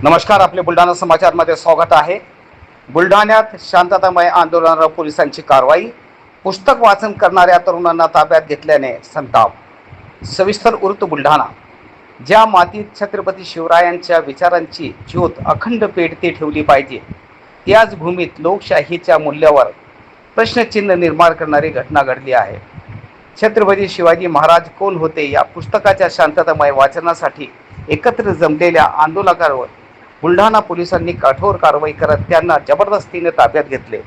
नमस्कार, आपले बुलढाणा समाचारमध्ये स्वागत आहे। बुलढाण्यात शांततामय आंदोलनावर पोलिसांची कारवाई, पुस्तक वाचन करणाऱ्या तरुणांना ताब्यात घेतल्याने संताप। सविस्तर वृत्त बुलढाणा। ज्या मातीत छत्रपती शिवरायांच्या विचारांची ज्योत अखंड पेटती ठेवली पाहिजे, त्याच भूमीत लोकशाहीच्या मूल्यावर प्रश्नचिन्ह निर्माण करणारी घटना घडली आहे। छत्रपती शिवाजी महाराज कोण होते या पुस्तकाच्या शांततामय वाचनासाठी एकत्र जमलेल्या आंदोलकांवर बुलढाणा पोलिसांनी कठोर कारवाई करत त्यांना जबरदस्तीने ताब्यात घेतले।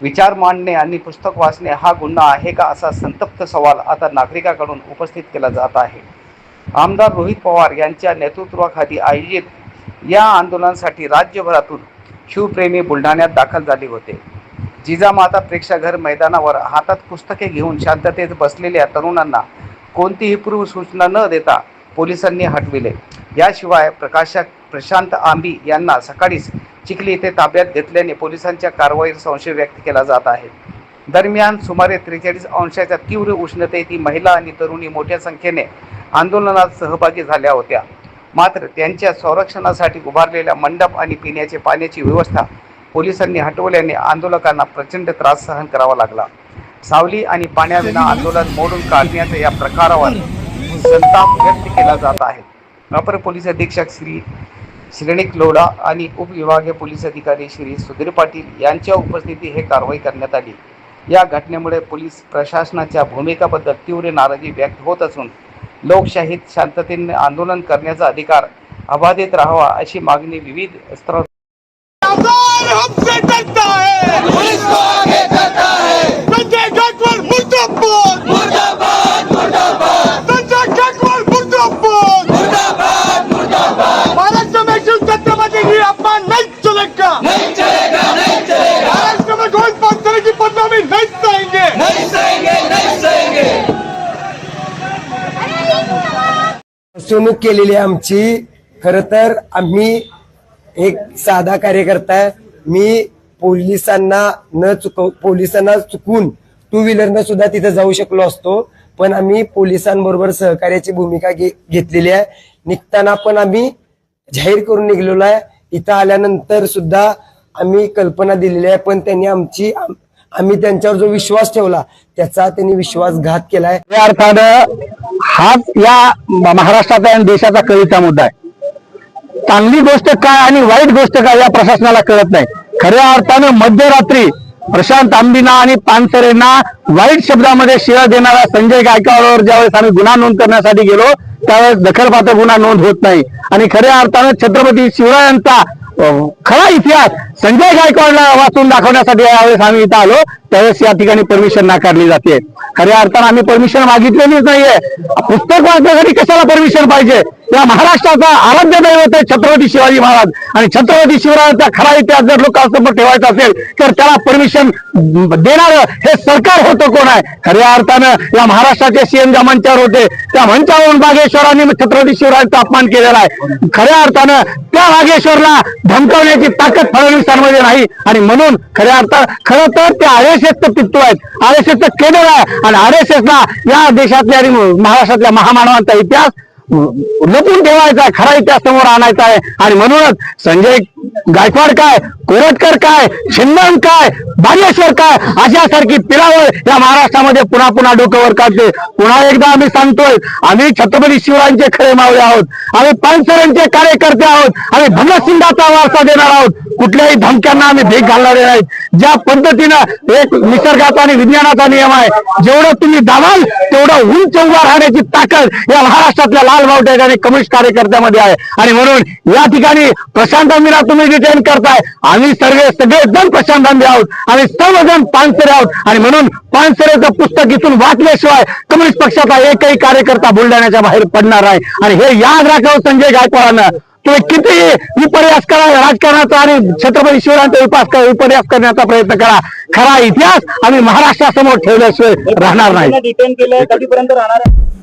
विचार मांडणे आणि पुस्तक वाचणे हा गुन्हा आहे का, असा संतप्त सवाल आता नागरिकांकडून उपस्थित केला जात आहे। आमदार रोहित पवार यांच्या नेतृत्वाखाली आयोजित या आंदोलनासाठी राज्यभरातून शिवप्रेमी बुलढाण्यात दाखल झाले होते। जिजामाता प्रेक्षागृह मैदानावर हातात पुस्तके घेऊन शांततेत बसलेल्या तरुणांना कोणतीही पूर्वसूचना न देता पोलिसांनी हटविले। याशिवाय प्रकाशक प्रशांत आंबी यांना सकाळीच चिखली येथे ताब्यात घेतल्याने पोलिसांच्या कारवाईवर संशय व्यक्त केला जात आहे। दरम्यान सुमारे 43 अंशाच्या तीव्र उष्णतेत महिला आणि तरुणी मोठ्या संख्येने आंदोलनात सहभागी झाल्या होत्या। मात्र त्यांच्या संरक्षणासाठी उभारलेल्या मंडप आणि पिण्याच्या पाण्याची व्यवस्था पोलिसांनी हटवल्याने आंदोलकांना प्रचंड त्रास सहन करावा लागला। सावली आणि पाण्याविना आंदोलन मोडून काढण्याच्या या प्रकारावर संताप व्यक्त केला जात आहे। अपर पोलीस अधीक्षक श्री श्रेणिक लोढा आणि उपविभागीय पोलीस अधिकारी श्री सुधीर पाटील यांच्या उपस्थितीत हे कारवाई करण्यात आली। या घटनेमुळे पोलीस प्रशासनाच्या भूमिकेबद्दल तीव्र नाराजी व्यक्त होत असून लोकशाहीत शांततेने आंदोलन करण्याचा अधिकार अबाधित राहावा अशी मागणी विविध स्तरावर फसवणूक केलेली आमची। खरं तर आम्ही एक साधा कार्यकर्ता आहे। मी पोलिसांना चुकून टू व्हीलरनं सुद्धा तिथे जाऊ शकलो असतो, पण आम्ही पोलिसांबरोबर सहकार्याची भूमिका घेतलेली आहे। निघताना पण आम्ही जाहीर करून निघलेलो आहे। इथं आल्यानंतर सुद्धा आम्ही कल्पना दिलेली आहे, पण त्यांनी आम्ही त्यांच्यावर जो विश्वास ठेवला त्याचा त्यांनी विश्वासघात केलाय। या अर्थानं हाच या महाराष्ट्राचा आणि देशाचा कळीचा मुद्दा आहे। चांगली गोष्ट काय आणि वाईट गोष्ट काय या प्रशासनाला कळत नाही। खऱ्या अर्थानं मध्यरात्री प्रशांत आंबीना आणि पानसरेंना वाईट शब्दामध्ये शिव्या देणारा संजय गायकवाडवर ज्यावेळेस आम्ही गुन्हा नोंद करण्यासाठी गेलो त्यावेळेस दखलपात्र गुन्हा नोंद होत नाही आणि खऱ्या अर्थानं छत्रपती शिवरायांचा खरा इतिहास संजय गायकवाडला वाचून दाखवण्यासाठी यावेळेस आम्ही इथं आलो त्यावेळेस या ठिकाणी परमिशन नाकारली जाते। खऱ्या अर्थानं आम्ही परमिशन मागितलेलीच नाहीये। पुस्तक वाचण्यासाठी कशाला परमिशन पाहिजे? या महाराष्ट्राचा आराध्य दैवत आहे छत्रपती शिवाजी महाराज आणि छत्रपती शिवरायांचा खरा इतिहास जर लोकांसमोर ठेवायचा असेल तर त्याला परमिशन देणारं हे सरकार होतं कोण आहे? खऱ्या अर्थानं या महाराष्ट्राचे सीएम ज्या मंचावर होते त्या मंचावरून नागेश्वरांनी छत्रपती शिवरायांचा अपमान केलेला आहे। खऱ्या अर्थानं त्या नागेश्वरला धमकवण्याची ताकद फडणवीसांमध्ये नाही आणि म्हणून खऱ्या अर्थानं खरं तर ते आरएसएसचं पित्तू आहेत, आरएसएसचं केंद्र आहे आणि आरएसएसला या देशातल्या आणि महाराष्ट्रातल्या महामानवांचा इतिहास लपून ठेवायचा आहे, खरा इतिहास समोर आणायचा आहे। आणि म्हणूनच संजय गायकवाड काय, कोरटकर काय, शिंदे काय, बागेश्वर काय अशासारखी पिलावळ या महाराष्ट्रामध्ये पुन्हा पुन्हा डोक्यावर काढते। पुन्हा एकदा आम्ही सांगतोय, आम्ही छत्रपती शिवरायांचे खरे मावळे आहोत, आम्ही पानसरेंचे कार्यकर्ते आहोत, आम्ही भगतसिंगाचा वारसा देणार आहोत। कुठल्याही धमक्यांना आम्ही भीक घालणारे नाहीत। ज्या पद्धतीनं एक निसर्गाचा आणि विज्ञानाचा नियम आहे, जेवढं तुम्ही दाबाल तेवढं उंच उभा राहण्याची ताकद या महाराष्ट्रातल्या लाल बावट्या आणि कम्युनिस्ट कार्यकर्त्यामध्ये आहे। आणि म्हणून या ठिकाणी प्रशांत आंबीला तुम्ही डिटेन करताय, आम्ही सगळेजण प्रशांत आंबी आहोत, आम्ही सर्वजण पानसरे आहोत आणि म्हणून पानसरेचं पुस्तक इथून वाचल्याशिवाय कम्युनिस्ट पक्षाचा एकही कार्यकर्ता बुलढाण्याच्या बाहेर पडणार आहे। आणि हे याद राखावं संजय गायकवाडांना। तुम्ही किती विपर्यास करा राजकारणाचा आणि छत्रपती शिवरायांचा विपर्यास करण्याचा प्रयत्न करा, खरा इतिहास आम्ही महाराष्ट्रासमोर ठेवल्याशिवाय राहणार नाही। डिटेन केलं कधीपर्यंत राहणार आहे?